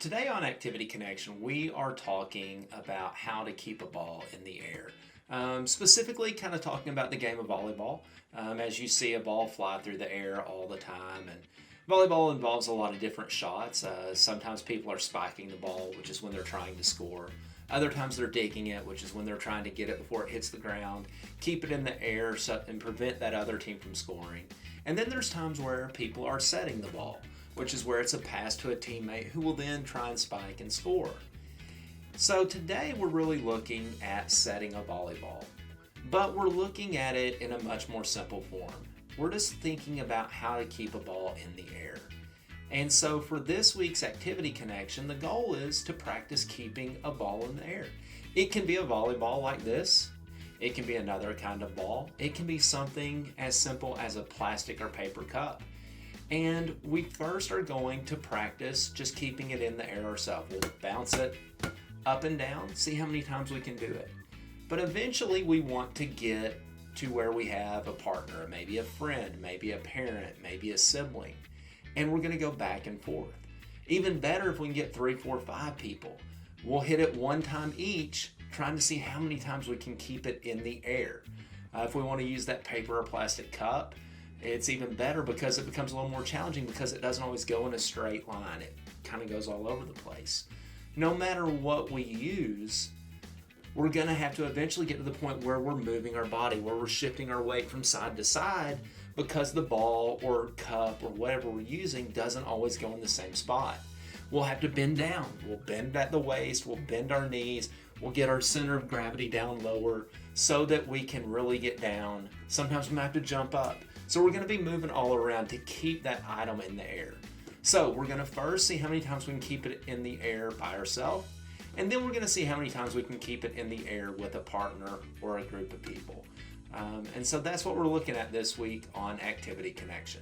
Today on Activity Connection, we are talking about how to keep a ball in the air. Specifically, kind of talking about the game of volleyball. As you see a ball fly through the air all the time, and volleyball involves a lot of different shots. Sometimes people are spiking the ball, which is when they're trying to score. Other times they're digging it, which is when they're trying to get it before it hits the ground, keep it in the air and prevent that other team from scoring. And then there's times where people are setting the ball, which is where it's a pass to a teammate who will then try and spike and score. So today we're really looking at setting a volleyball, but we're looking at it in a much more simple form. We're just thinking about how to keep a ball in the air. And so for this week's Activity Connection, the goal is to practice keeping a ball in the air. It can be a volleyball like this. It can be another kind of ball. It can be something as simple as a plastic or paper cup. And we first are going to practice just keeping it in the air ourselves. We'll bounce it up and down, see how many times we can do it. But eventually we want to get to where we have a partner, maybe a friend, maybe a parent, maybe a sibling. And we're going to go back and forth. Even better if we can get 3, 4, 5 people. We'll hit it one time each, trying to see how many times we can keep it in the air. If we want to use that paper or plastic cup, it's even better because it becomes a little more challenging because it doesn't always go in a straight line. It kind of goes all over the place. No matter what we use, we're going to have to eventually get to the point where we're moving our body, where we're shifting our weight from side to side because the ball or cup or whatever we're using doesn't always go in the same spot. We'll have to bend down. We'll bend at the waist. We'll bend our knees. We'll get our center of gravity down lower so that we can really get down. Sometimes we might have to jump up. So we're going to be moving all around to keep that item in the air. So we're going to first see how many times we can keep it in the air by ourselves, and then we're going to see how many times we can keep it in the air with a partner or a group of people. And so that's what we're looking at this week on Activity Connection.